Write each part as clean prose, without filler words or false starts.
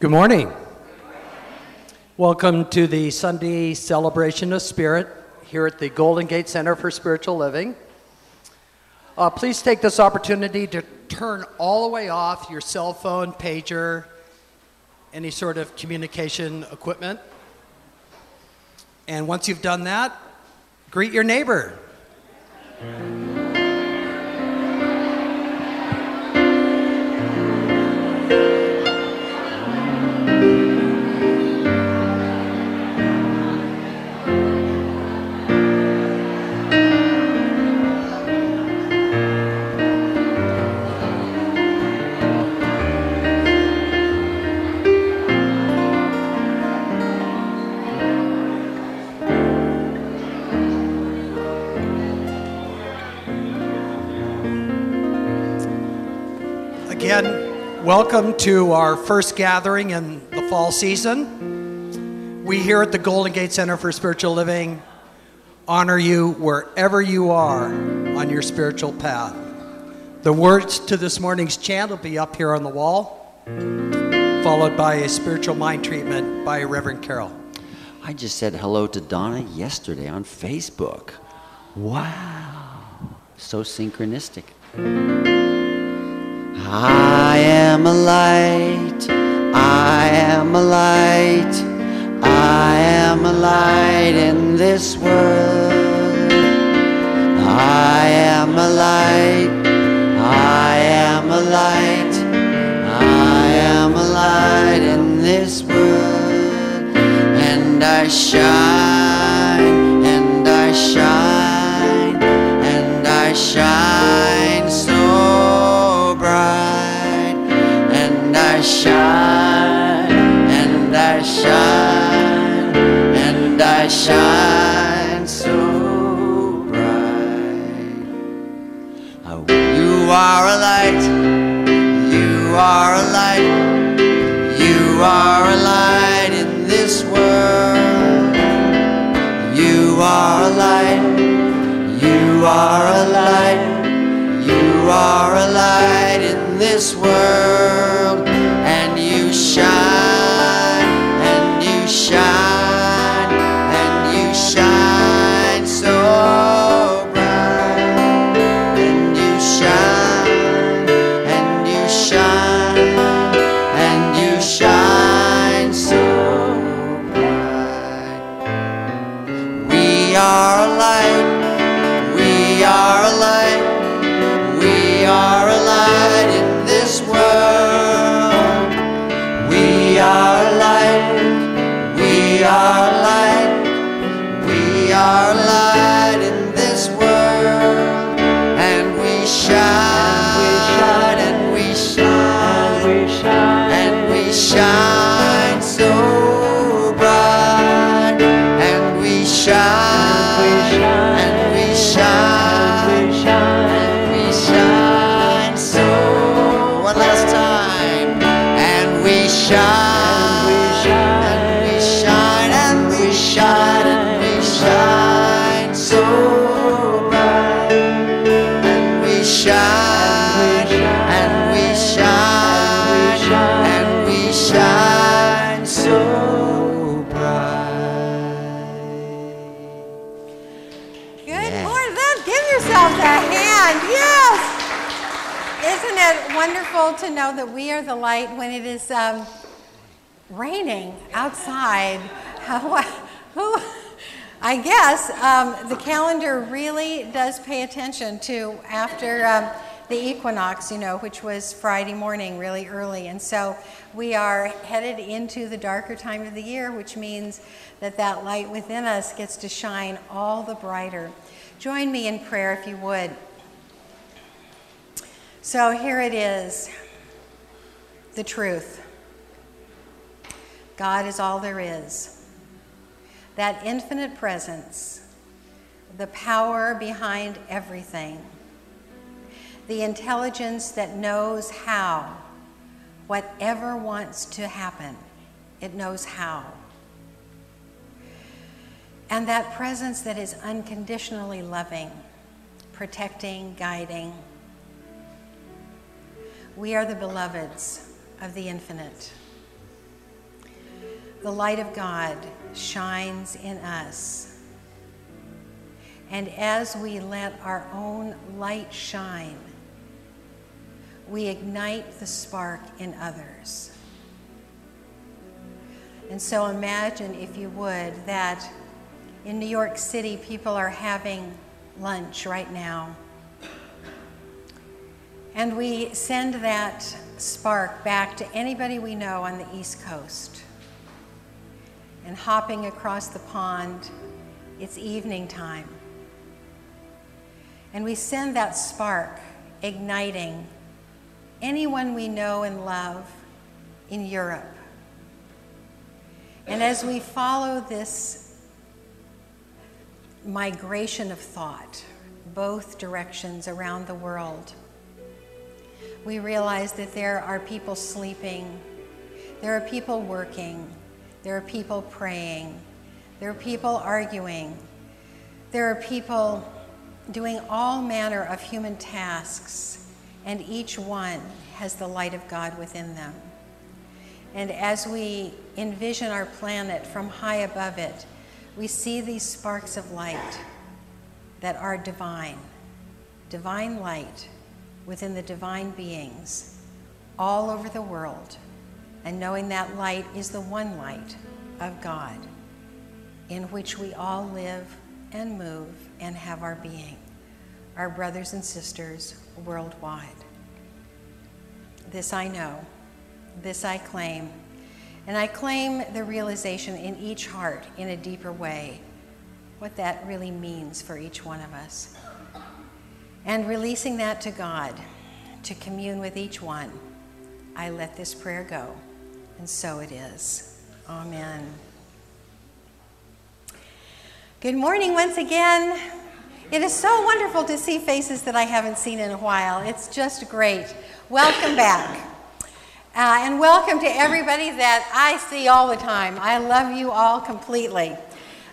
Good morning. Welcome to the Sunday Celebration of Spirit here at the Golden Gate Center for Spiritual Living. Please take this opportunity to turn all the way off your cell phone, pager, any sort of communication equipment. And once you've done that, greet your neighbor. Again, welcome to our first gathering in the fall season. We here at the Golden Gate Center for Spiritual Living honor you wherever you are on your spiritual path. The words to this morning's chant will be up here on the wall, followed by a spiritual mind treatment by Reverend Carol. I just said hello to Donna yesterday on Facebook. Wow, so synchronistic. I am a light, I am a light, I am a light in this world. I am a light, I am a light, I am a light in this world. And I shine, and I shine, and I shine so bright. And I shine, and I shine, and I shine so bright. Oh, you are a light, you are a light, you are a light in this world. You are a light, you are a light, you are a light in this world. And you shine, and you shine, and you shine so bright. And you shine, and you shine, and you shine so bright. We are a light, we are a light, we are a light in this world. We are a light, we are a light, we are a light in this world. And we shine, and we shine, and we shine so bright. And we shine, and we shine, and we shine so. One last time. And we shine, and we shine, and we shine, and we shine so bright. And we shine, and we shine, and we shine so bright. Good morning. Give yourselves a hand. Yes. Isn't it wonderful to know that we are the light when it is raining outside? I guess the calendar really does pay attention to after the equinox, which was Friday morning really early. And so we are headed into the darker time of the year, which means that that light within us gets to shine all the brighter. Join me in prayer if you would. So here it is, the truth. God is all there is. That infinite presence, the power behind everything, the intelligence that knows how, whatever wants to happen, it knows how. And that presence that is unconditionally loving, protecting, guiding. We are the beloveds of the infinite. the light of God shines in us. And as we let our own light shine, we ignite the spark in others. And so imagine, if you would, that in New York City, people are having lunch right now. And we send that spark back to anybody we know on the East Coast. And hopping across the pond, it's evening time. And we send that spark igniting anyone we know and love in Europe. And as we follow this migration of thought, both directions around the world, we realize that there are people sleeping, there are people working, there are people praying, there are people arguing, there are people doing all manner of human tasks, and each one has the light of God within them. And as we envision our planet from high above it, we see these sparks of light that are divine, divine light within the divine beings all over the world, and knowing that light is the one light of God in which we all live and move and have our being, our brothers and sisters worldwide. This I know, this I claim, and I claim the realization in each heart in a deeper way, what that really means for each one of us. And releasing that to God, to commune with each one, I let this prayer go, and so it is. Amen. Good morning once again. It is so wonderful to see faces that I haven't seen in a while. It's just great. Welcome back. And welcome to everybody that I see all the time. I love you all completely.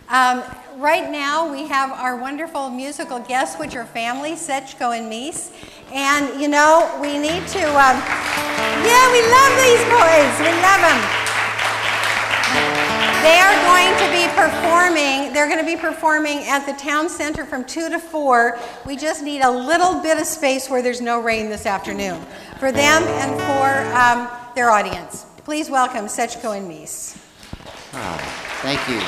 Right now, we have our wonderful musical guests, which are family, Sechko and Mies. And, you know, we need to, yeah, we love these boys. We love them. They are going to be performing, they're going to be performing at the town center from 2 to 4. We just need a little bit of space where there's no rain this afternoon for them and for their audience. Please welcome Sechko and Mies. Thank you.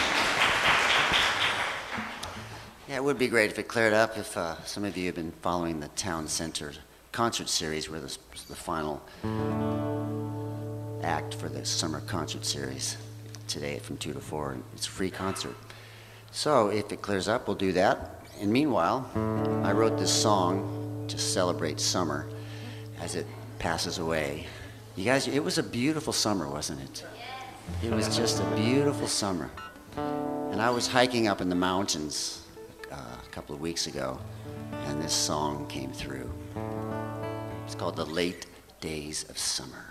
Yeah, it would be great if it cleared up, if some of you have been following the Town Center concert series, where this was the final act for the summer concert series. Today from 2 to 4, and it's a free concert. So if it clears up, we'll do that. And meanwhile, I wrote this song to celebrate summer as it passes away. You guys, it was a beautiful summer, wasn't it? It was just a beautiful summer. And I was hiking up in the mountains a couple of weeks ago, and this song came through. It's called The Late Days of Summer.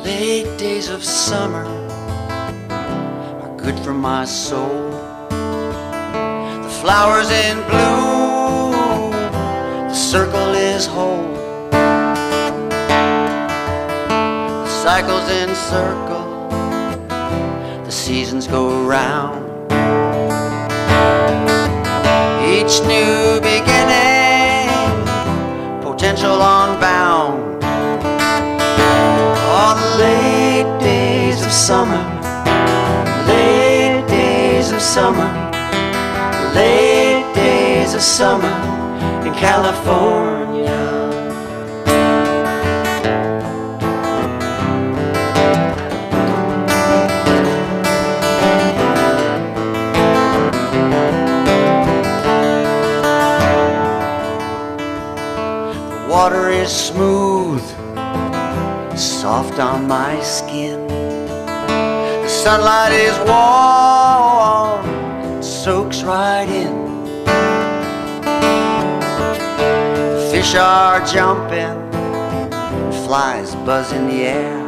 Late days of summer are good for my soul. The flowers in bloom, the circle is whole. The cycles in circle, the seasons go round. Each new beginning, potential unbound. All the late days of summer, late days of summer, late days of summer in California. The water is smooth, soft on my skin. The sunlight is warm, soaks right in. Fish are jumping, flies buzz in the air.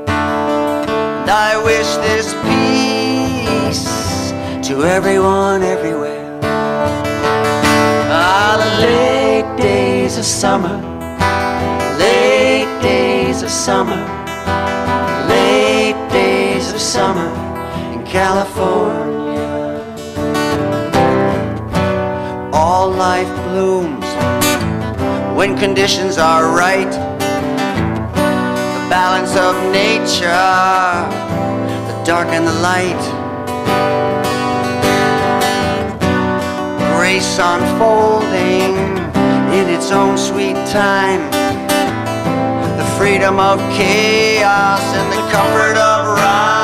And I wish this peace to everyone everywhere. Ah, the late days of summer, late days of summer, late days of summer in California. All life blooms when conditions are right. The balance of nature, the dark and the light. Grace unfolding in its own sweet time. The freedom of chaos and the comfort of rhyme.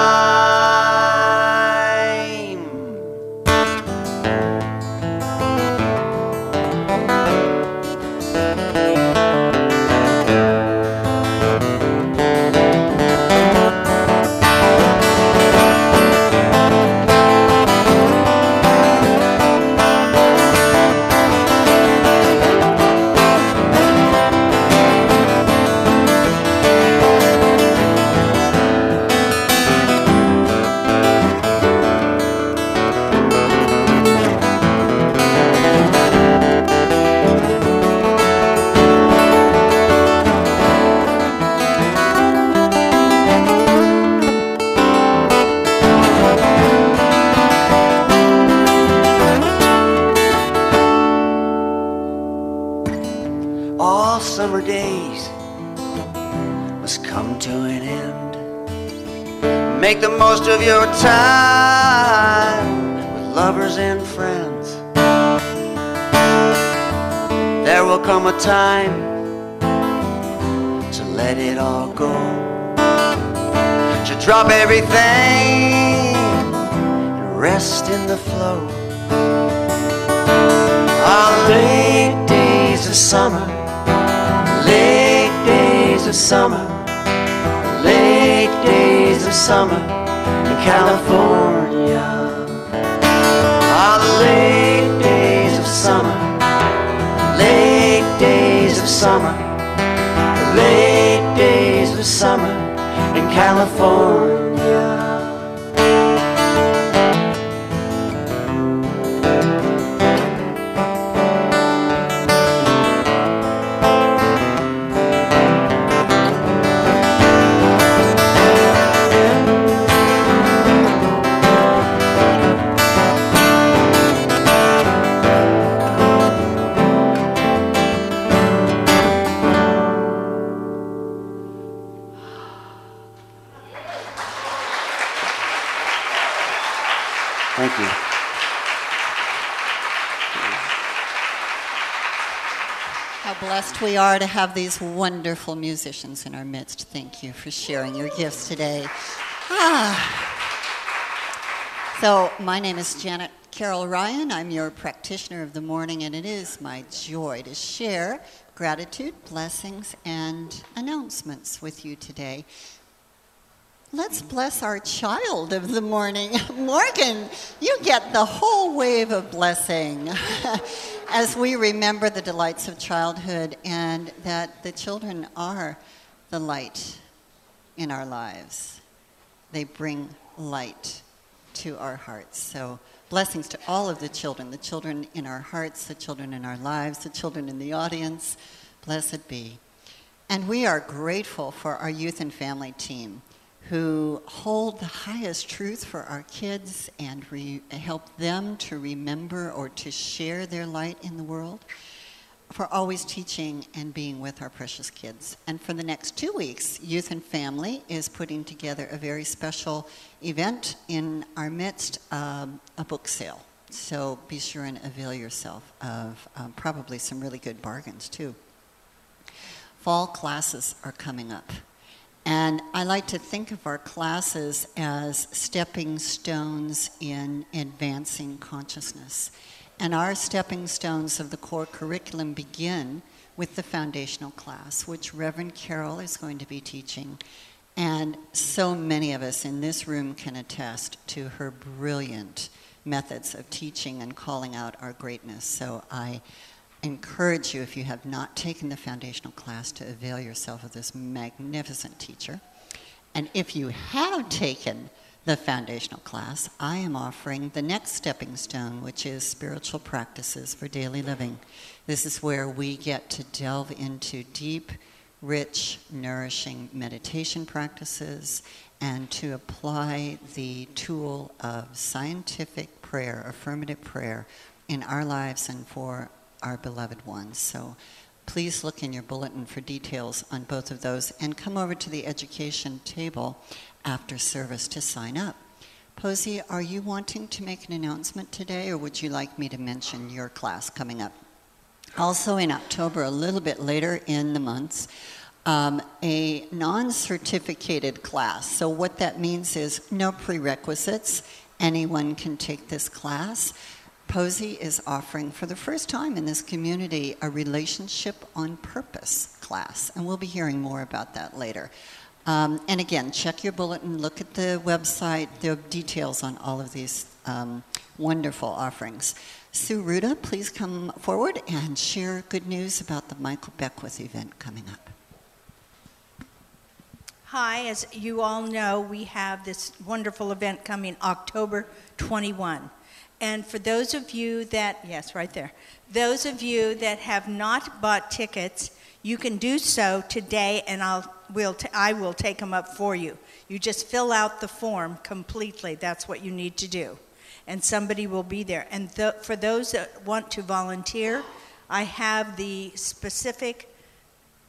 All summer days must come to an end. Make the most of your time with lovers and friends. There will come a time to let it all go, to drop everything and rest in the flow. Our late days of summer, late days of summer, late days of summer in California. Ah, the late days of summer, late days of summer, late days of summer in California. Thank you. How blessed we are to have these wonderful musicians in our midst. Thank you for sharing your gifts today. So my name is Janet Carol Ryan. I'm your practitioner of the morning, and it is my joy to share gratitude, blessings, and announcements with you today. Let's bless our child of the morning. Morgan, you get the whole wave of blessing as we remember the delights of childhood and that the children are the light in our lives. They bring light to our hearts. So blessings to all of the children in our hearts, the children in our lives, the children in the audience. Blessed be. And we are grateful for our youth and family team, who hold the highest truth for our kids and help them to remember or to share their light in the world, for always teaching and being with our precious kids. And for the next 2 weeks, Youth and Family is putting together a very special event in our midst, a book sale. So be sure and avail yourself of probably some really good bargains too. Fall classes are coming up. And I like to think of our classes as stepping stones in advancing consciousness. And our stepping stones of the core curriculum begin with the foundational class, which Reverend Carol is going to be teaching. And so many of us in this room can attest to her brilliant methods of teaching and calling out our greatness. So I encourage you, if you have not taken the foundational class, to avail yourself of this magnificent teacher. And if you have taken the foundational class, I am offering the next stepping stone, which is spiritual practices for daily living. This is where we get to delve into deep, rich, nourishing meditation practices and to apply the tool of scientific prayer, affirmative prayer, in our lives and for our beloved ones. So please look in your bulletin for details on both of those and come over to the education table after service to sign up. Posey, are you wanting to make an announcement today, or would you like me to mention your class coming up? Also in October, a little bit later in the months, a non-certificated class. So what that means is no prerequisites. Anyone can take this class. Posey is offering, for the first time in this community, a relationship on purpose class, and we'll be hearing more about that later. And again, check your bulletin, look at the website, there are details on all of these wonderful offerings. Sue Ruda, please come forward and share good news about the Michael Beckwith event coming up. Hi, as you all know, we have this wonderful event coming October 21. And for those of you that, yes, right there, those of you that have not bought tickets, you can do so today, and I will take them up for you. You just fill out the form completely. That's what you need to do. And somebody will be there. And for those that want to volunteer, I have the specific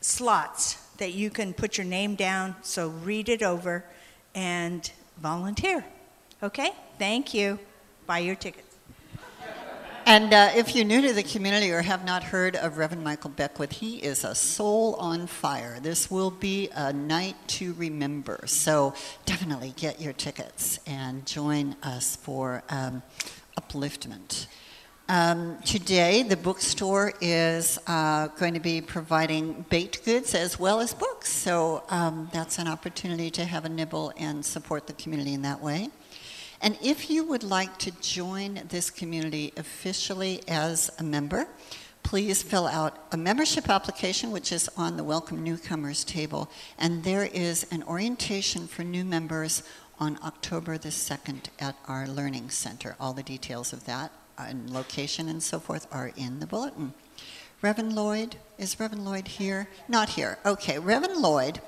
slots that you can put your name down, so read it over and volunteer. Okay? Thank you. Buy your tickets. And if you're new to the community or have not heard of Reverend Michael Beckwith, he is a soul on fire. This will be a night to remember. So definitely get your tickets and join us for upliftment. Today, the bookstore is going to be providing baked goods as well as books. So that's an opportunity to have a nibble and support the community in that way. And if you would like to join this community officially as a member, please fill out a membership application, which is on the Welcome Newcomers table. And there is an orientation for new members on October the 2nd at our Learning Center. All the details of that and location and so forth are in the bulletin. Reverend Lloyd, is Reverend Lloyd here? Not here. Okay, Reverend Lloyd,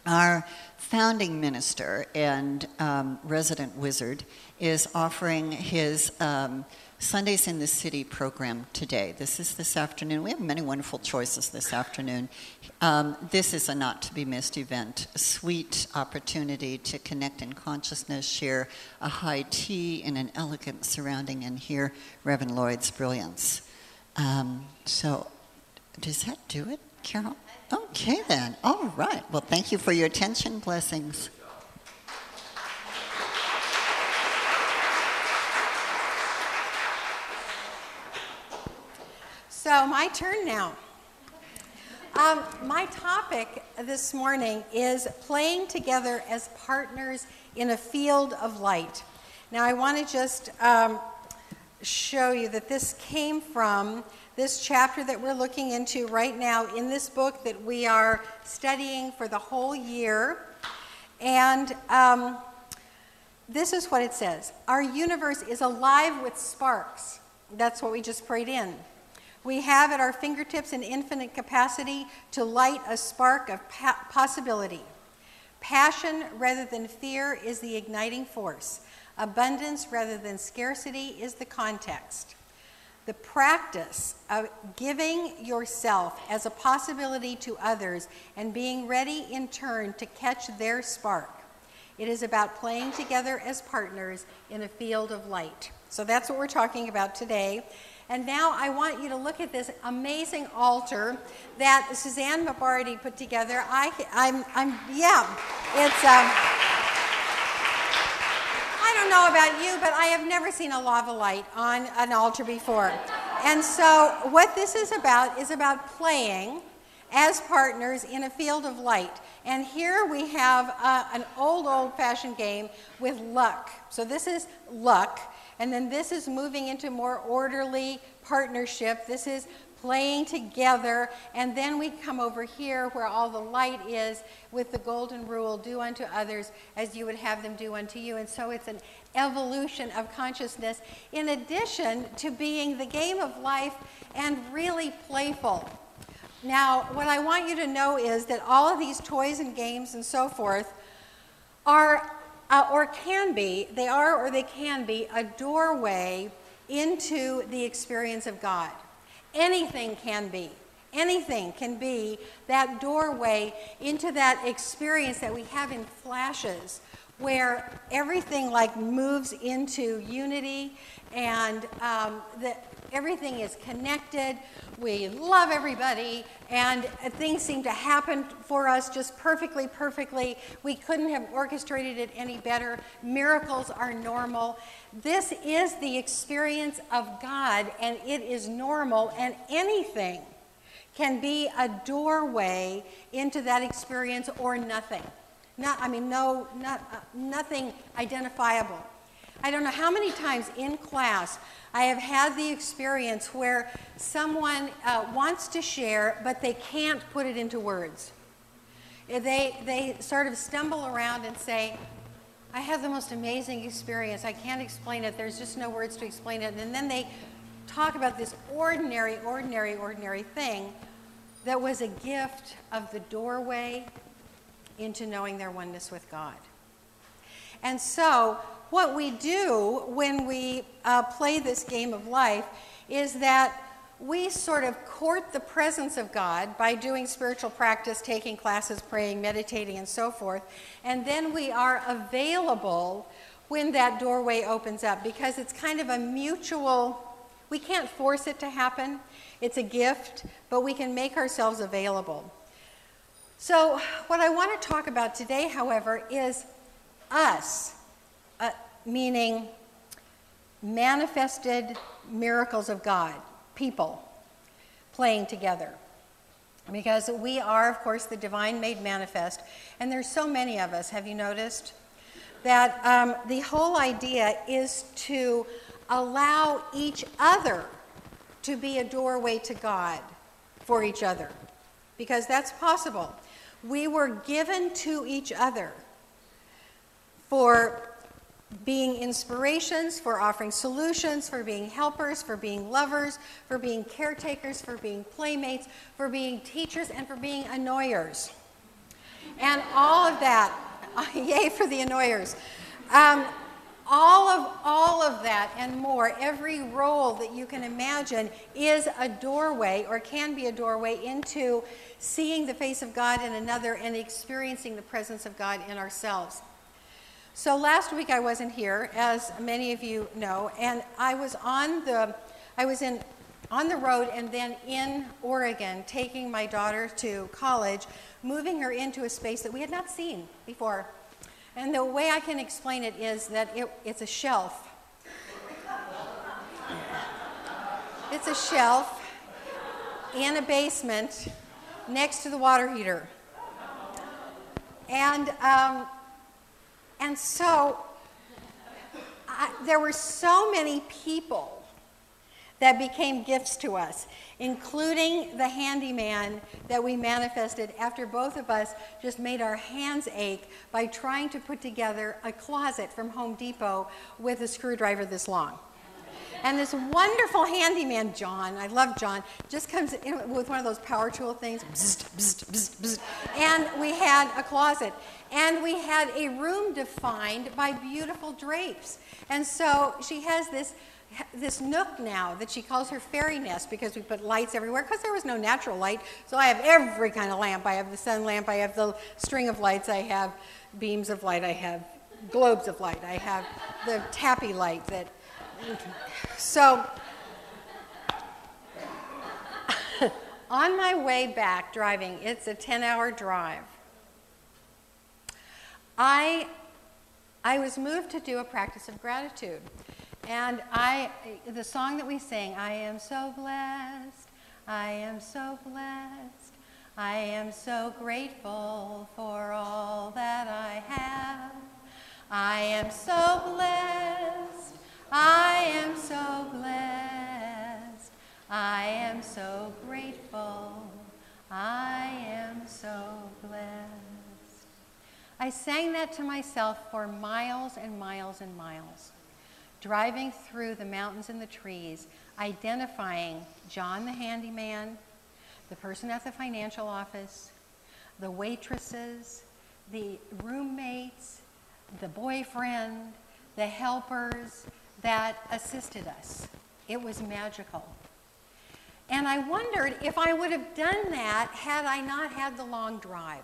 our founding minister and resident wizard, is offering his Sundays in the City program today. This is this afternoon. We have many wonderful choices this afternoon. This is a not-to-be-missed event, a sweet opportunity to connect in consciousness, share a high tea in an elegant surrounding, and hear Reverend Lloyd's brilliance. So does that do it, Carol? Okay, then. All right. Well, thank you for your attention. Blessings. So my turn now. My topic this morning is playing together as partners in a field of light. Now, I want to just show you that this came from this chapter that we're looking into right now in this book that we are studying for the whole year. And this is what it says. Our universe is alive with sparks. That's what we just prayed in. We have at our fingertips an infinite capacity to light a spark of possibility. Passion rather than fear is the igniting force. Abundance rather than scarcity is the context. The practice of giving yourself as a possibility to others and being ready in turn to catch their spark. It is about playing together as partners in a field of light. So that's what we're talking about today. And now I want you to look at this amazing altar that Suzanne Mabardi put together. I don't know about you, but I have never seen a lava light on an altar before. And so what this is about playing as partners in a field of light. And here we have an old-fashioned game with luck. So this is luck. And then this is moving into more orderly partnership. This is playing together. And then we come over here where all the light is with the golden rule, do unto others as you would have them do unto you. And so it's an evolution of consciousness in addition to being the game of life and really playful. Now, what I want you to know is that all of these toys and games and so forth are, or can be, they are or they can be a doorway into the experience of God. Anything can be. Anything can be that doorway into that experience that we have in flashes, where everything like moves into unity and everything is connected. We love everybody, and things seem to happen for us just perfectly. We couldn't have orchestrated it any better. Miracles are normal. This is the experience of God, and it is normal, and anything can be a doorway into that experience or nothing. Nothing identifiable. I don't know how many times in class I have had the experience where someone wants to share, but they can't put it into words. They sort of stumble around and say, I have the most amazing experience. I can't explain it. There's just no words to explain it. And then they talk about this ordinary thing that was a gift of the doorway into knowing their oneness with God. And so what we do when we play this game of life is that we sort of court the presence of God by doing spiritual practice, taking classes, praying, meditating, and so forth. And then we are available when that doorway opens up, because it's kind of a mutual, we can't force it to happen. It's a gift, but we can make ourselves available. So what I want to talk about today, however, is us, meaning manifested miracles of God, people playing together. Because we are, of course, the divine made manifest, and there's so many of us, have you noticed? That the whole idea is to allow each other to be a doorway to God for each other, because that's possible. We were given to each other for being inspirations, for offering solutions, for being helpers, for being lovers, for being caretakers, for being playmates, for being teachers, and for being annoyers. And all of that, yay for the annoyers. All of that and more, every role that you can imagine is a doorway, or can be a doorway, into seeing the face of God in another and experiencing the presence of God in ourselves. So last week I wasn't here, as many of you know, and I was on the road and then in Oregon, taking my daughter to college, moving her into a space that we had not seen before. And the way I can explain it is that it's a shelf. It's a shelf in a basement next to the water heater. And so there were so many people that became gifts to us, including the handyman that we manifested after both of us just made our hands ache by trying to put together a closet from Home Depot with a screwdriver this long. And this wonderful handyman, John, I love John, just comes in with one of those power tool things, bzz, bzz, bzz, bzz, and we had a closet. And we had a room defined by beautiful drapes. And so she has this nook now that she calls her fairy nest, because we put lights everywhere, because there was no natural light. So I have every kind of lamp. I have the sun lamp, I have the string of lights, I have beams of light, I have globes of light, I have the tappy light that... So, on my way back driving, it's a 10-hour drive, I was moved to do a practice of gratitude. And the song that we sing, I am so blessed, I am so blessed, I am so grateful for all that I have. I am so blessed, I I sang that to myself for miles and miles and miles, driving through the mountains and the trees, identifying John the handyman, the person at the financial office, the waitresses, the roommates, the boyfriend, the helpers that assisted us. It was magical. And I wondered if I would have done that had I not had the long drive.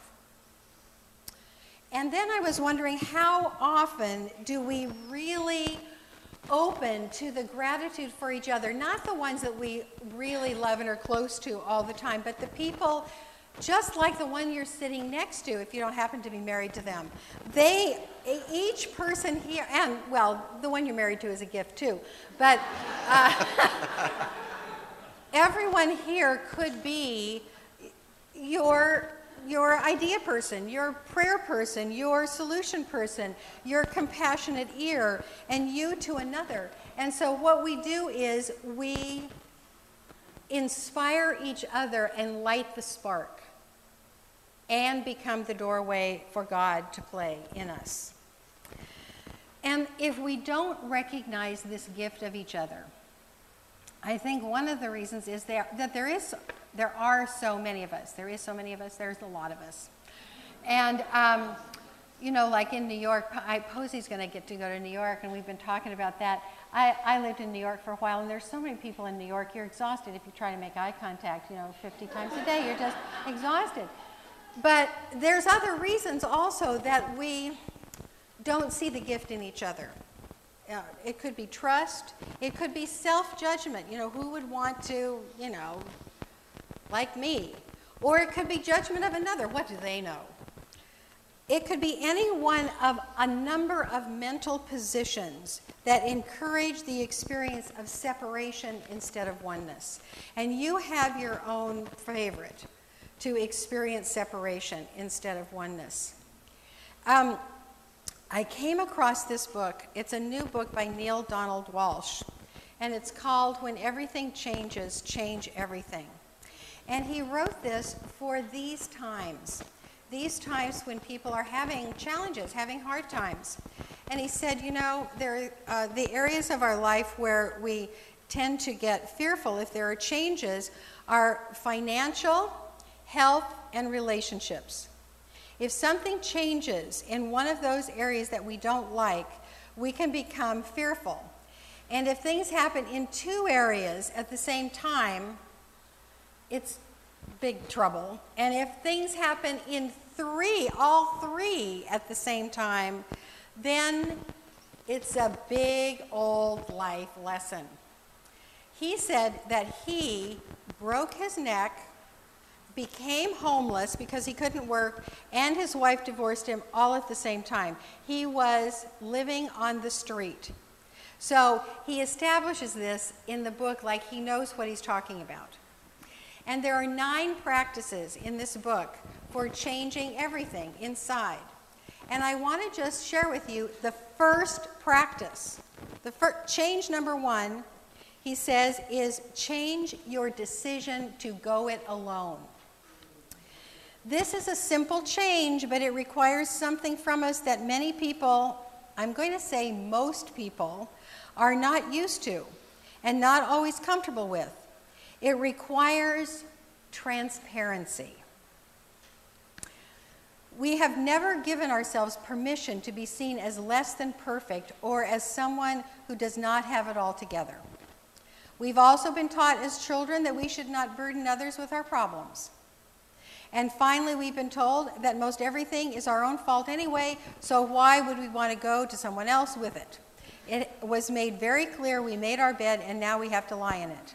And then I was wondering, how often do we really open to the gratitude for each other? Not the ones that we really love and are close to all the time, but the people just like the one you're sitting next to, if you don't happen to be married to them. Each person here, and well, the one you're married to is a gift too, but everyone here could be your idea person, your prayer person, your solution person, your compassionate ear, and you to another. And so what we do is we inspire each other and light the spark and become the doorway for God to play in us. And if we don't recognize this gift of each other, I think one of the reasons is that there are so many of us. There is so many of us. There's a lot of us. And, you know, like in New York, Posey's going to get to go to New York, and we've been talking about that. I lived in New York for a while, and there's so many people in New York, you're exhausted if you try to make eye contact, 50 times a day. You're just exhausted. But there's other reasons also that we don't see the gift in each other. It could be trust. It could be self-judgment. Who would want to, like me? Or it could be judgment of another. What do they know? It could be any one of a number of mental positions that encourage the experience of separation instead of oneness. And you have your own favorite to experience separation instead of oneness. I came across this book. It's a new book by Neil Donald Walsh, and it's called When Everything Changes, Change Everything. And he wrote this for these times when people are having challenges, having hard times. And he said, there are the areas of our life where we tend to get fearful if there are changes are financial, health, and relationships. If something changes in one of those areas that we don't like, we can become fearful. And if things happen in two areas at the same time, it's big trouble. And if things happen in all three at the same time, then it's a big old life lesson. He said that he broke his neck, became homeless because he couldn't work, and his wife divorced him all at the same time. He was living on the street. So he establishes this in the book like he knows what he's talking about. And there are 9 practices in this book for changing everything inside. And I want to just share with you the first practice. Change number 1, he says, is change your decision to go it alone. This is a simple change, but it requires something from us that many people, I'm going to say most people, are not used to and not always comfortable with. It requires transparency. We have never given ourselves permission to be seen as less than perfect or as someone who does not have it all together. We've also been taught as children that we should not burden others with our problems. And finally, we've been told that most everything is our own fault anyway, so why would we want to go to someone else with it? It was made very clear we made our bed and now we have to lie in it.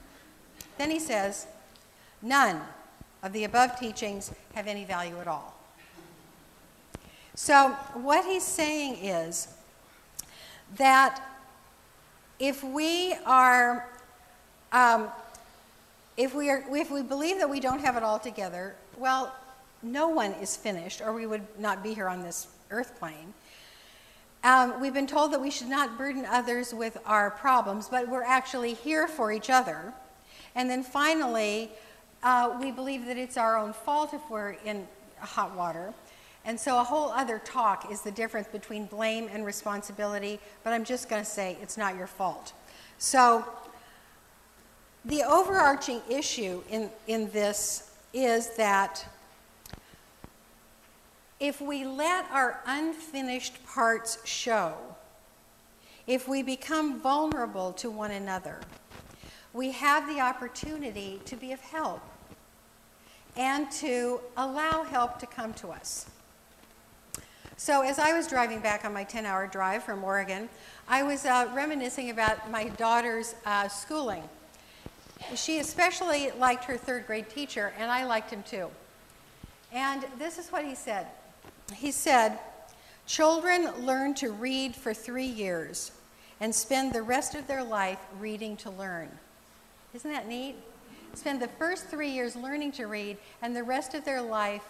Then he says, none of the above teachings have any value at all. So what he's saying is that if we believe that we don't have it all together, well, no one is finished, or we would not be here on this earth plane. We've been told that we should not burden others with our problems, but we're actually here for each other. And then finally, we believe that it's our own fault if we're in hot water. And so a whole other talk is the difference between blame and responsibility, but I'm just going to say it's not your fault. So the overarching issue in this is that if we let our unfinished parts show, if we become vulnerable to one another, we have the opportunity to be of help and to allow help to come to us. So as I was driving back on my 10-hour drive from Oregon, I was reminiscing about my daughter's schooling. She especially liked her third grade teacher, and I liked him too. And this is what he said. He said, "Children learn to read for 3 years and spend the rest of their life reading to learn." Isn't that neat? Spend the first 3 years learning to read and the rest of their life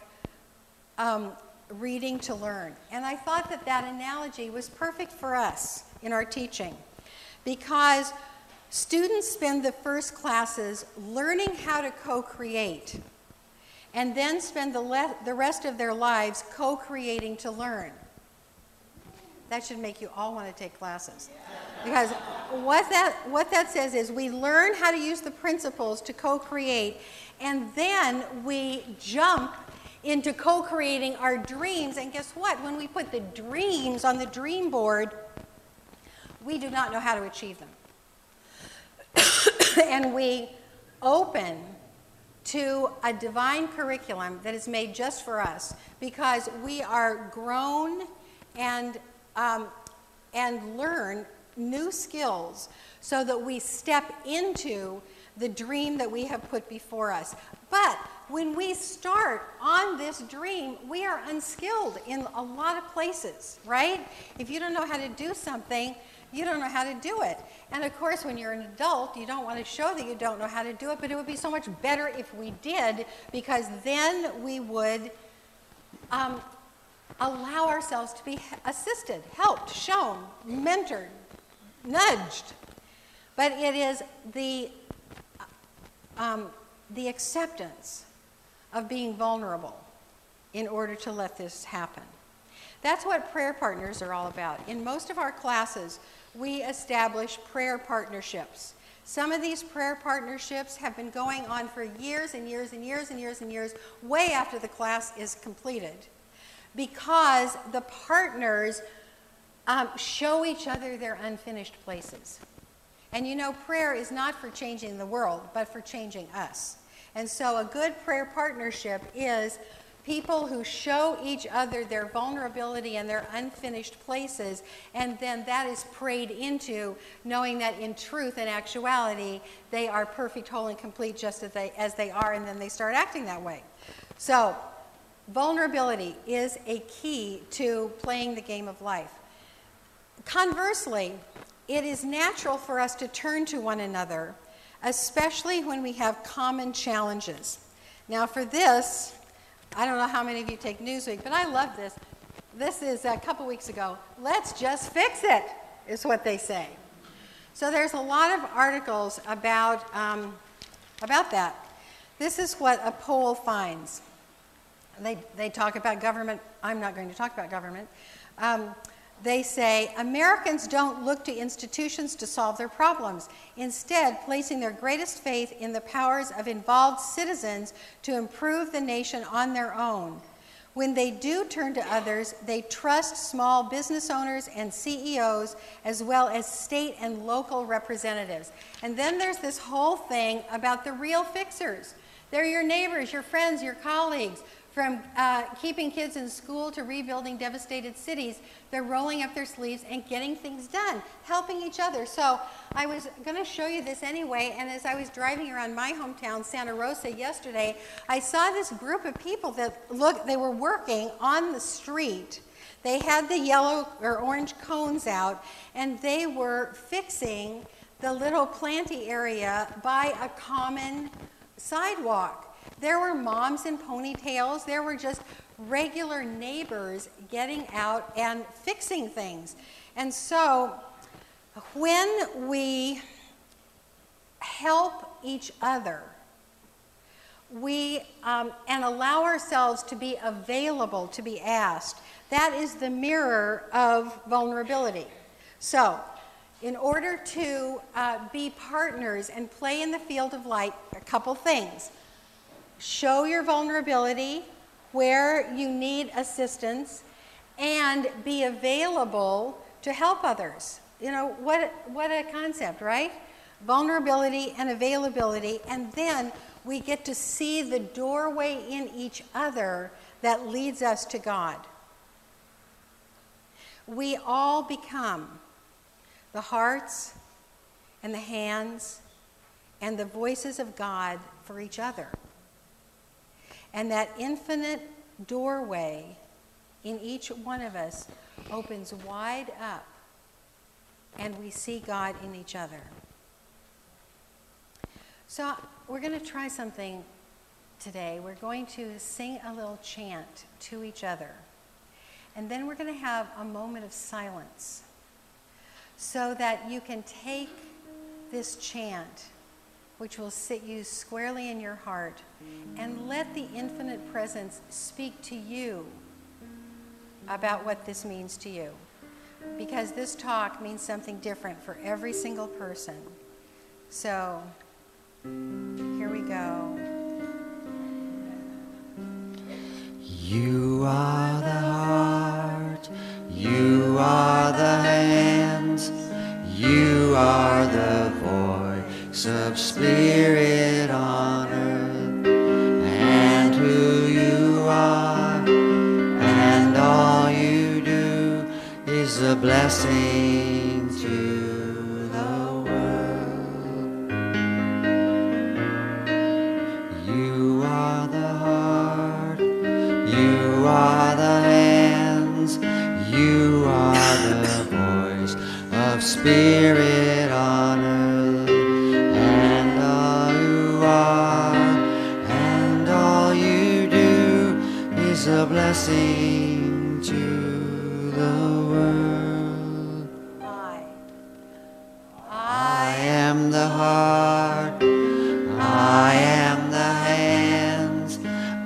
reading to learn. And I thought that that analogy was perfect for us in our teaching, because students spend the first classes learning how to co-create and then spend the rest of their lives co-creating to learn. That should make you all want to take classes. Because what that says is we learn how to use the principles to co-create, and then we jump into co-creating our dreams. And guess what? When we put the dreams on the dream board, we do not know how to achieve them. And we open to a divine curriculum that is made just for us, because we are grown and learn new skills so that we step into the dream that we have put before us. But when we start on this dream, we are unskilled in a lot of places, right? If you don't know how to do something, you don't know how to do it. And of course, when you're an adult, you don't want to show that you don't know how to do it, but it would be so much better if we did, because then we would allow ourselves to be assisted, helped, shown, mentored, nudged. But it is the acceptance of being vulnerable in order to let this happen. That's what prayer partners are all about. In most of our classes, we establish prayer partnerships. Some of these prayer partnerships have been going on for years and years and years and years and years, way after the class is completed, because the partners show each other their unfinished places. And you know, prayer is not for changing the world, but for changing us. And so a good prayer partnership is people who show each other their vulnerability and their unfinished places, and then that is prayed into, knowing that in truth and actuality, they are perfect, whole, and complete just as they are, and then they start acting that way. So vulnerability is a key to playing the game of life. Conversely, it is natural for us to turn to one another, especially when we have common challenges. Now for this, I don't know how many of you take Newsweek, but I love this. This is a couple weeks ago. Let's just fix it, is what they say. So there's a lot of articles about that. This is what a poll finds. They talk about government. I'm not going to talk about government. They say, Americans don't look to institutions to solve their problems, instead placing their greatest faith in the powers of involved citizens to improve the nation on their own. When they do turn to others, they trust small business owners and CEOs, as well as state and local representatives. And then there's this whole thing about the real fixers. They're your neighbors, your friends, your colleagues. From keeping kids in school to rebuilding devastated cities, they're rolling up their sleeves and getting things done, helping each other. So I was going to show you this anyway, and as I was driving around my hometown, Santa Rosa, yesterday, I saw this group of people that, they were working on the street. They had the yellow or orange cones out, and they were fixing the little planty area by a common sidewalk. There were moms in ponytails. There were just regular neighbors getting out and fixing things. And so when we help each other, and allow ourselves to be available to be asked. That is the mirror of vulnerability. So, in order to be partners and play in the field of light, a couple things. Show your vulnerability where you need assistance and be available to help others. You know, what a concept, right? Vulnerability and availability, and then we get to see the doorway in each other that leads us to God. We all become the hearts and the hands and the voices of God for each other. And that infinite doorway in each one of us opens wide up, and we see God in each other. So we're going to try something today. We're going to sing a little chant to each other. And then we're going to have a moment of silence so that you can take this chant, which will sit you squarely in your heart, and let the infinite presence speak to you about what this means to you. Because this talk means something different for every single person. So, here we go. You are the heart, you are the hands, you are the voice of spirit on earth, and who you are, and all you do is a blessing to the world. You are the heart, you are the hands, you are the voice of spirit on earth, and all you are, and all you do is a blessing to the world. I am the heart, I am the hands,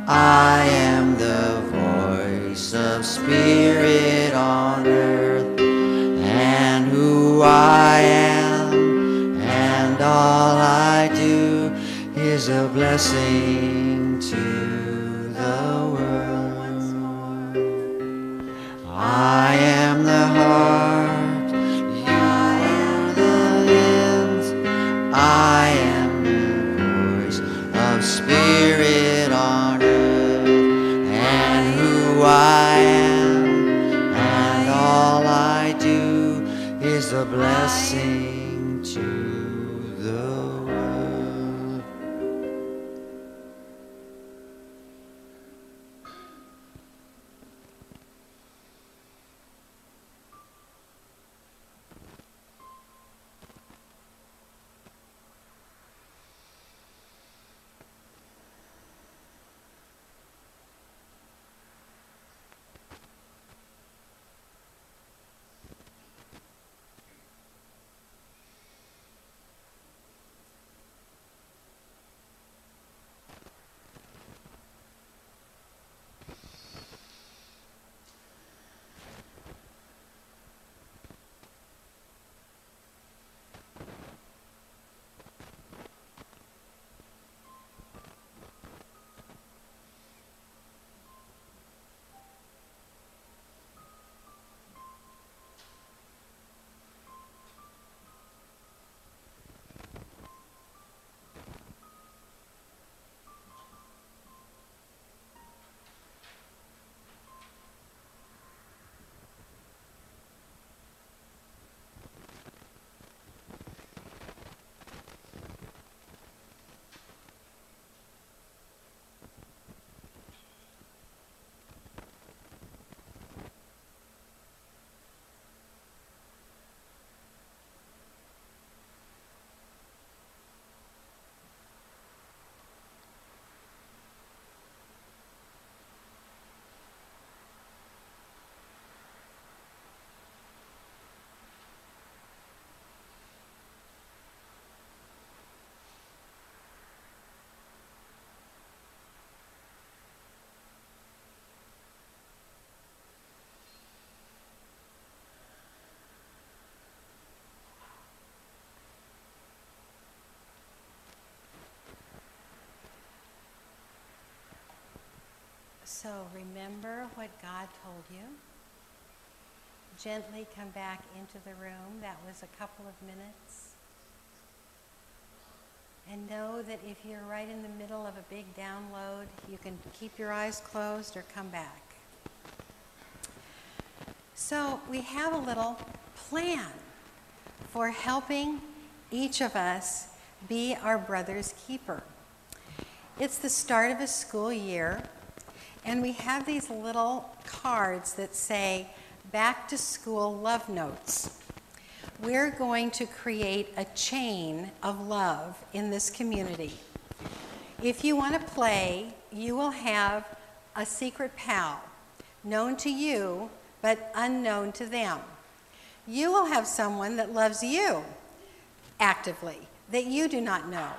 I am the voice of spirit on earth, and who I am, and all I do is a blessing to the world. Once more. I am the heart, you are the hands, I am the voice of spirit on earth, and who I am, and all I do is a blessing to the world. So remember what God told you. Gently come back into the room. That was a couple of minutes. And know that if you're right in the middle of a big download, you can keep your eyes closed or come back. So we have a little plan for helping each of us be our brother's keeper. It's the start of a school year, and we have these little cards that say, Back to School Love Notes. We're going to create a chain of love in this community. If you want to play, you will have a secret pal, known to you, but unknown to them. You will have someone that loves you actively, that you do not know.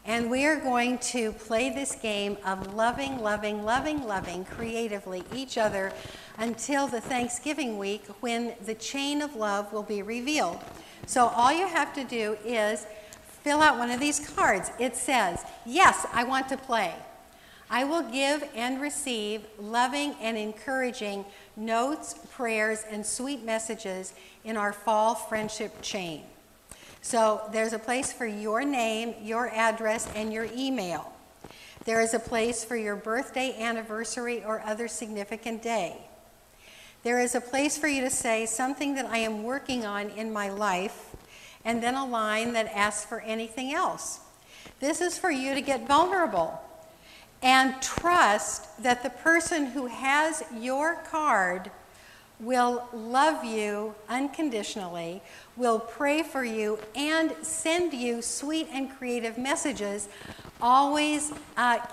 And we are going to play this game of loving creatively each other until the Thanksgiving week when the chain of love will be revealed. So all you have to do is fill out one of these cards. It says, yes, I want to play. I will give and receive loving and encouraging notes, prayers, and sweet messages in our fall friendship chain. So there's a place for your name, your address, and your email. There is a place for your birthday, anniversary, or other significant day. There is a place for you to say something that I am working on in my life, and then a line that asks for anything else. This is for you to get vulnerable and trust that the person who has your card will love you unconditionally, will pray for you, and send you sweet and creative messages, always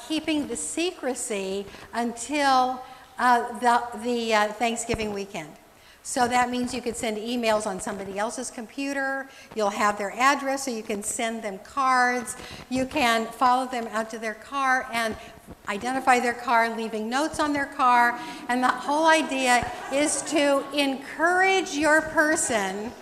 keeping the secrecy until the Thanksgiving weekend. So that means you could send emails on somebody else's computer. You'll have their address, so you can send them cards. You can follow them out to their car and identify their car, leaving notes on their car. And the whole idea is to encourage your person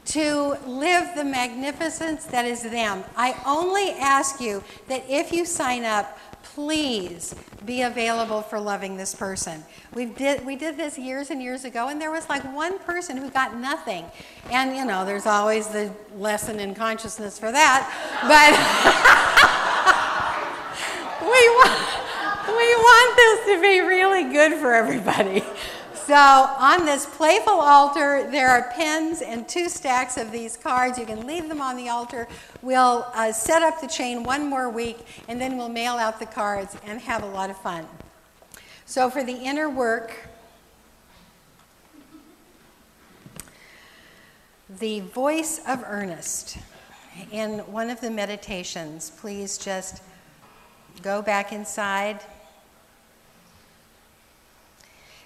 to live the magnificence that is them. I only ask you that if you sign up, please be available for loving this person. We did this years and years ago, and there was like one person who got nothing. And, you know, there's always the lesson in consciousness for that. But we want this to be really good for everybody. So on this playful altar, there are pens and 2 stacks of these cards. You can leave them on the altar. We'll set up the chain one more week, and then we'll mail out the cards and have a lot of fun. So for the inner work, the voice of Ernest. In one of the meditations, please just go back inside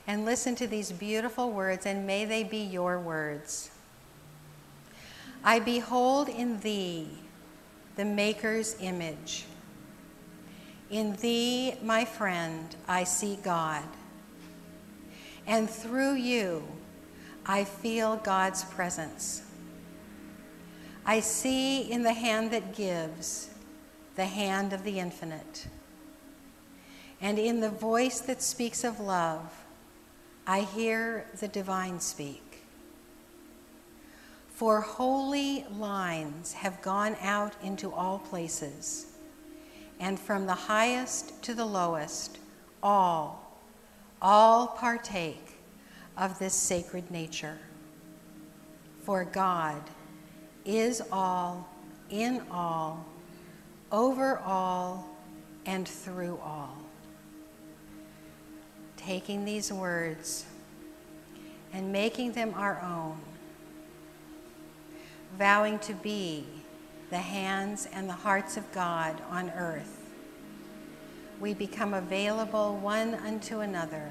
and listen to these beautiful words, and may they be your words. I behold in thee the Maker's image. In thee, my friend, I see God. And through you, I feel God's presence. I see in the hand that gives, the hand of the infinite. And in the voice that speaks of love, I hear the divine speak. For holy lines have gone out into all places, and from the highest to the lowest, all partake of this sacred nature. For God is all, in all, over all, and through all. Taking these words and making them our own, vowing to be the hands and the hearts of God on earth, we become available one unto another,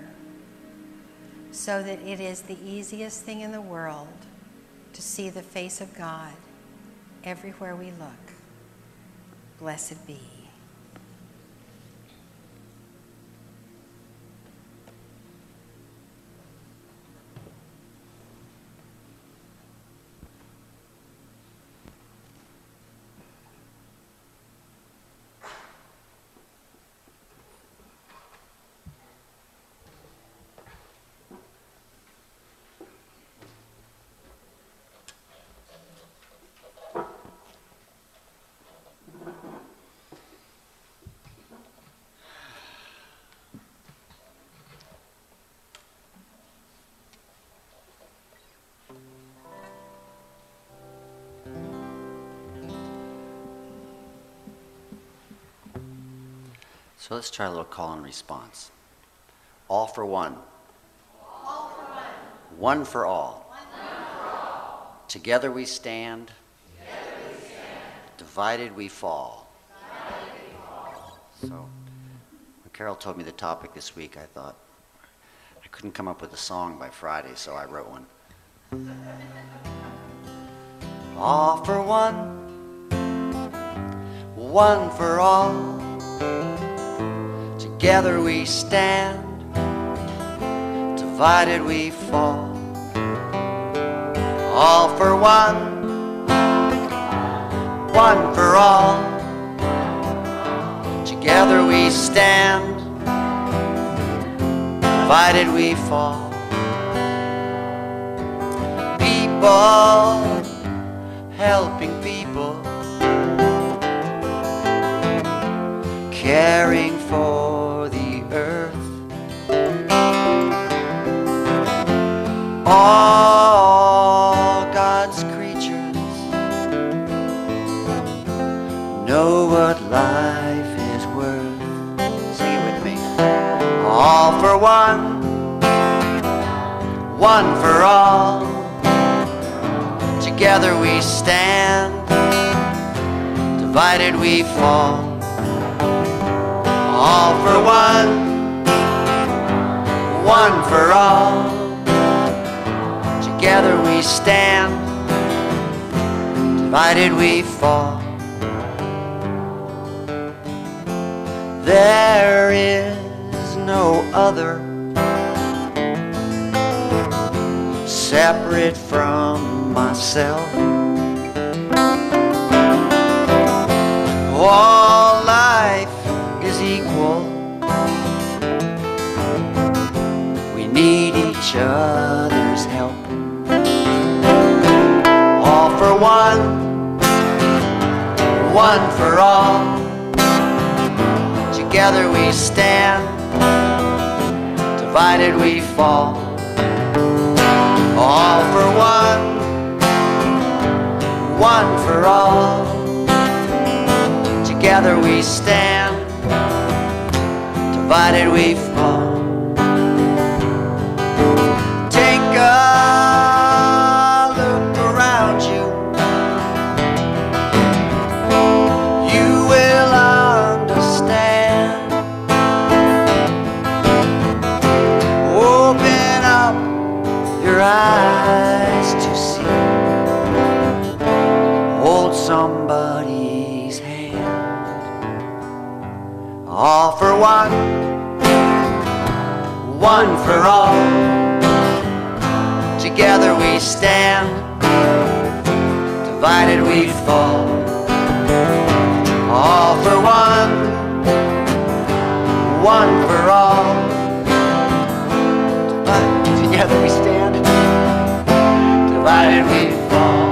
so that it is the easiest thing in the world to see the face of God everywhere we look. Blessed be. So let's try a little call and response. All for one. All for one. One for all. One for all. Together we stand. Together we stand. Divided we fall. Divided we fall. So when Carol told me the topic this week, I thought I couldn't come up with a song by Friday, so I wrote one. All for one, one for all. Together we stand, divided we fall. All for one, one for all. Together we stand, divided we fall. People helping people, caring for the earth. All God's creatures know what life is worth. Sing it with me. All for one, one for all. Together we stand, divided we fall. All for one, one for all. Together we stand, divided we fall. There is no other separate from myself. All life is equal. We need each other's help. All for one, one for all. Together we stand, divided we fall. All for one for all. Together we stand, divided we fall. Take a look around you. You will understand. Open up your eyes to see. Hold somebody's hand. All for one for all. Together we stand, divided we fall. All for one for all. Together we stand, divided we fall.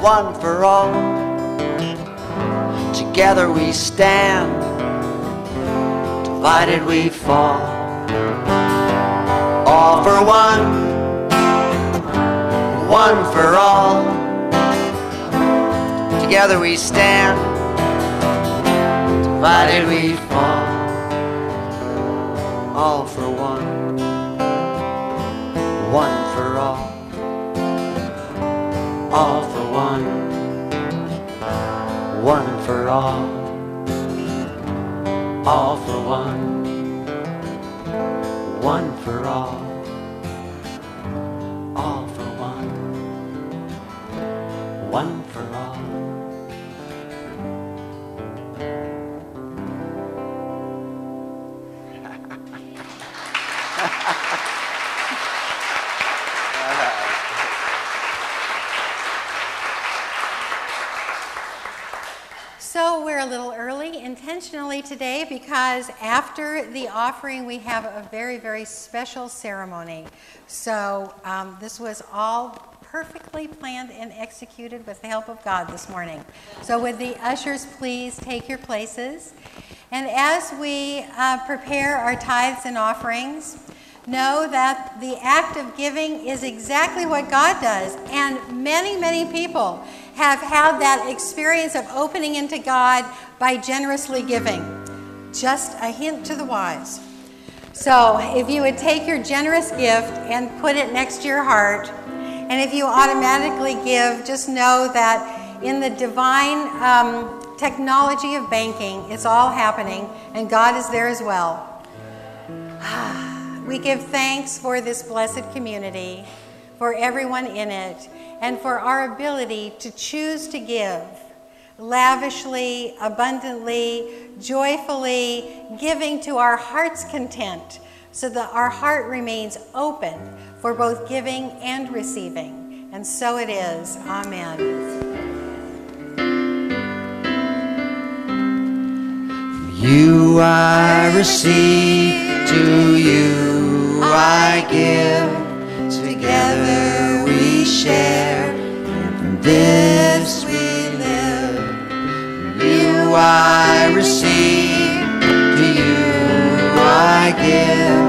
One for all. Together we stand, divided we fall. All for one for all. Together we stand, divided we fall. All for one for all. All for one for all. All for one for all. All for one for all. So we're here a little early intentionally today because after the offering we have a very, very special ceremony. So this was all perfectly planned and executed with the help of God this morning. So would the ushers please take your places? And as we prepare our tithes and offerings, know that the act of giving is exactly what God does. And many, many people have had that experience of opening into God by generously giving. Just a hint to the wise. So if you would take your generous gift and put it next to your heart, and if you automatically give, just know that in the divine technology of banking, it's all happening, and God is there as well. We give thanks for this blessed community, for everyone in it, and for our ability to choose to give lavishly, abundantly, joyfully, giving to our heart's content, so that our heart remains open for both giving and receiving. And so it is. Amen. You I receive, to you I give, together we share, and from this we live. You I receive, to you I give,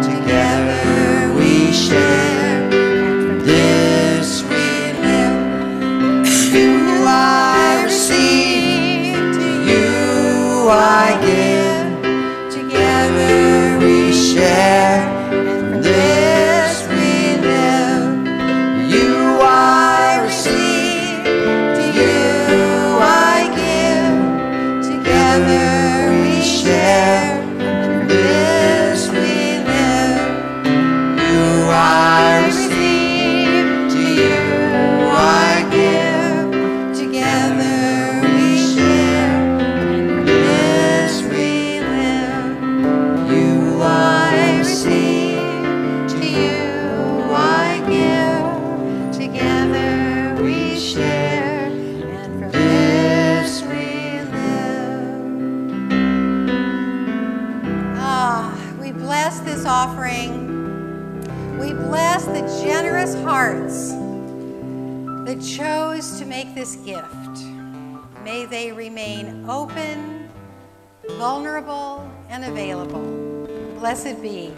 together we share, and from this we live. You I receive, to you I give, together we share, and from this we live. You I receive, to you I give, together we share, and from this we live. You I receive, to you I give, together we share, and from this we live. You I receive, to you I give, together we share, and from this we live. We bless this offering. We bless the generous hearts that chose to make this gift. May they remain open, vulnerable, and available. Blessed be.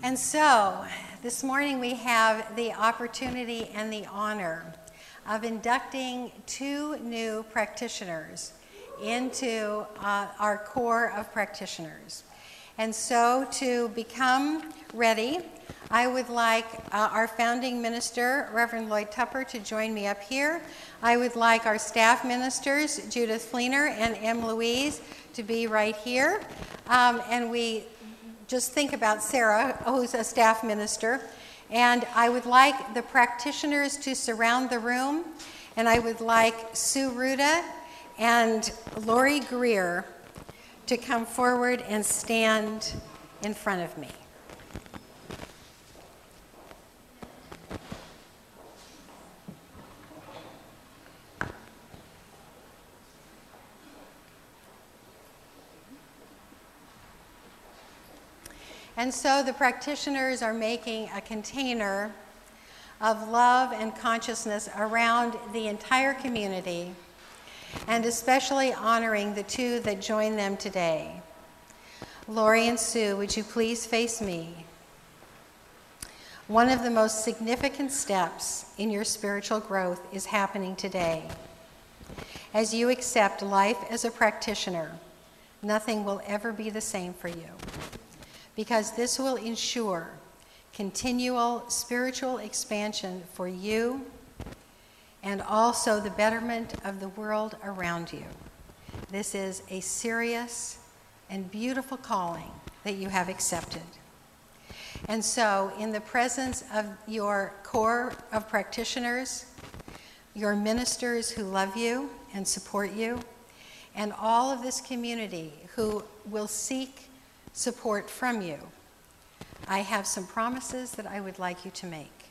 And so, this morning we have the opportunity and the honor of inducting 2 new practitioners into our core of practitioners. And so, to become ready, I would like our founding minister, Reverend Lloyd Tupper, to join me up here. I would like our staff ministers, Judith Fleener and M. Louise, to be right here. And we just think about Sarah, who's a staff minister. And I would like the practitioners to surround the room. And I would like Sue Ruda and Lori Greer to come forward and stand in front of me. And so the practitioners are making a container of love and consciousness around the entire community, and especially honoring the 2 that join them today. Lori and Sue, would you please face me? One of the most significant steps in your spiritual growth is happening today. As you accept life as a practitioner, nothing will ever be the same for you, because this will ensure continual spiritual expansion for you and also the betterment of the world around you. This is a serious and beautiful calling that you have accepted. And so, in the presence of your core of practitioners, your ministers who love you and support you, and all of this community who will seek support from you, I have some promises that I would like you to make.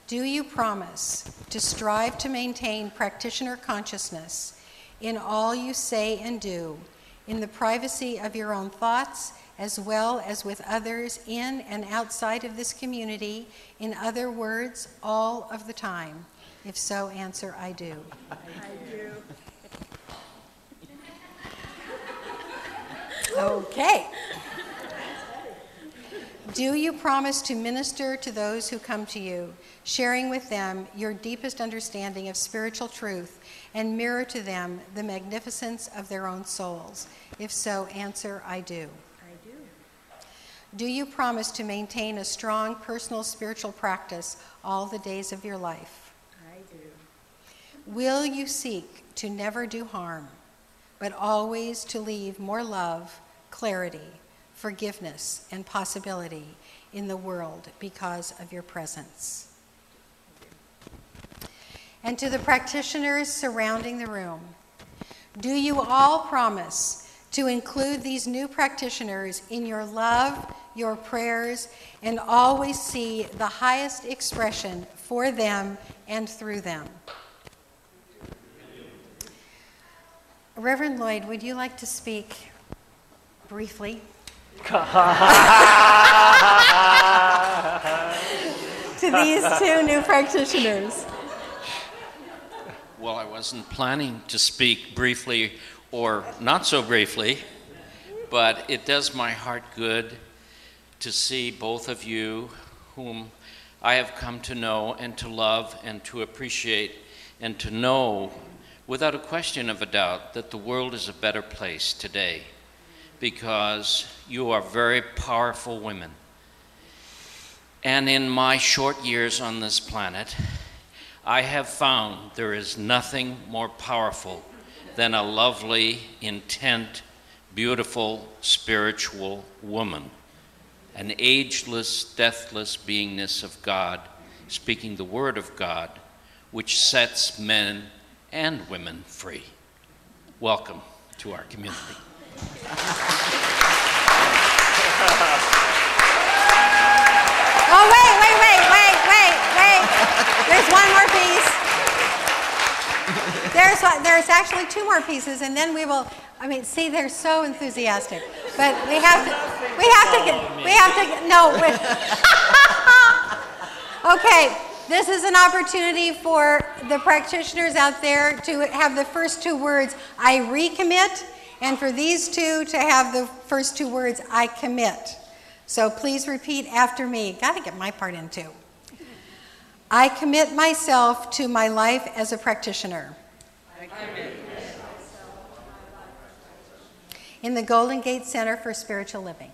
Do you promise to strive to maintain practitioner consciousness in all you say and do, in the privacy of your own thoughts, as well as with others in and outside of this community, in other words, all of the time? If so, answer, I do. I do. Okay. Do you promise to minister to those who come to you, sharing with them your deepest understanding of spiritual truth, and mirror to them the magnificence of their own souls? If so, answer, I do. I do. Do you promise to maintain a strong personal spiritual practice all the days of your life? I do. Will you seek to never do harm, but always to leave more love, clarity, forgiveness, and possibility in the world because of your presence? And to the practitioners surrounding the room, do you all promise to include these new practitioners in your love, your prayers, and always see the highest expression for them and through them? Reverend Lloyd, would you like to speak briefly to these two new practitioners? Well, I wasn't planning to speak briefly or not so briefly, but it does my heart good to see both of you, whom I have come to know and to love and to appreciate, and to know without a question of a doubt that the world is a better place today because you are very powerful women. And in my short years on this planet, I have found there is nothing more powerful than a lovely, intent, beautiful, spiritual woman, an ageless, deathless beingness of God, speaking the word of God, which sets men and women free. Welcome to our community. Oh, wait. There's one more piece. There's actually two more pieces, and then we will, see, they're so enthusiastic. But we have to, no. Okay, this is an opportunity for the practitioners out there to have the first two words, I recommit, and for these two to have the first two words, I commit. So please repeat after me. Got to get my part in too. I commit myself to my life as a practitioner. I commit in the Golden Gate Center for Spiritual Living.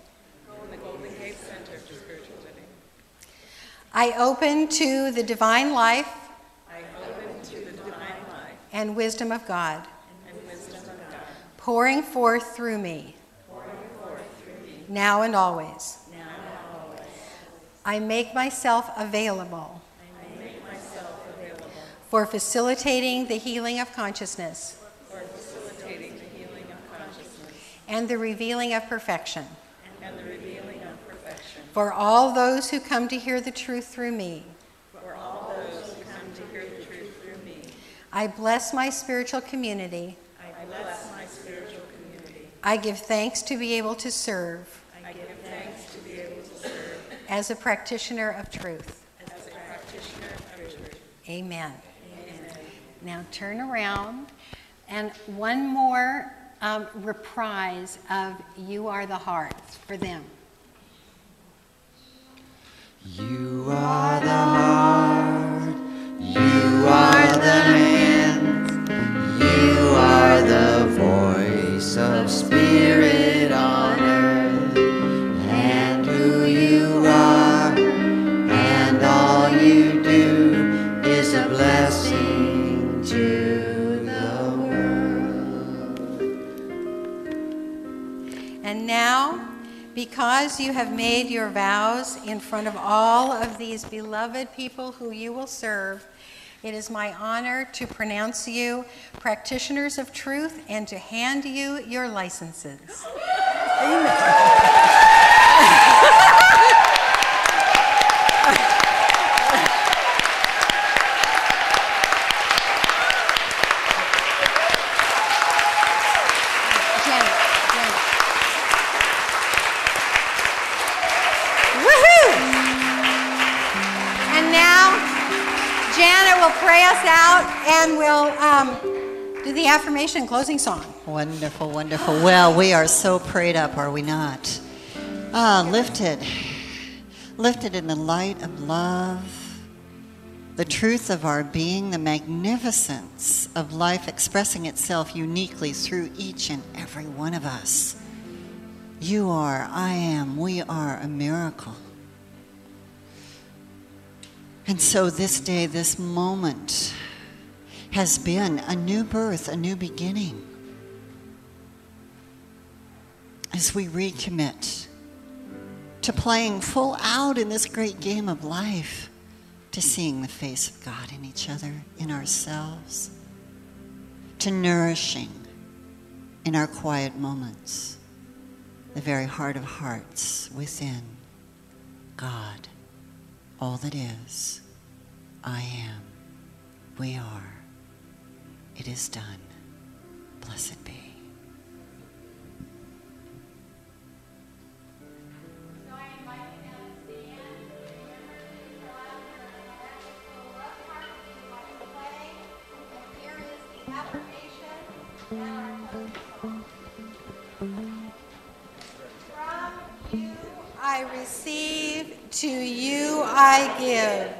I open to the divine life. And wisdom of God. Pouring forth through me. Now and always. I make myself available. For facilitating the healing of consciousness. And the revealing of perfection. For all those who come to hear the truth through me. I bless my spiritual community. I give thanks to be able to serve. As a practitioner of truth. Amen. Now turn around, and one more reprise of You Are the Heart for them. You are the heart, you are the hand, you are the voice of spirit on earth, and who you are, and all you do is a blessing to the world. And now, because you have made your vows in front of all of these beloved people who you will serve, it is my honor to pronounce you practitioners of truth and to hand you your licenses. Amen. will pray us out, and we'll do the affirmation closing song. Wonderful, wonderful. Well, we are so prayed up, are we not? Lifted in the light of love, the truth of our being, the magnificence of life expressing itself uniquely through each and every one of us. You are, I am, we are a miracle. And so this day, this moment has been a new birth, a new beginning. As we recommit to playing full out in this great game of life, to seeing the face of God in each other, in ourselves, to nourishing in our quiet moments the very heart of hearts within God, all that is, I am, we are, it is done, blessed be. I receive, to you I give.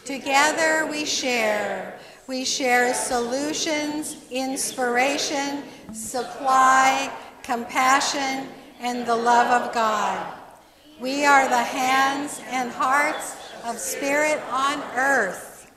Together we share. We share solutions, inspiration, supply, compassion, and the love of God. We are the hands and hearts of Spirit on earth.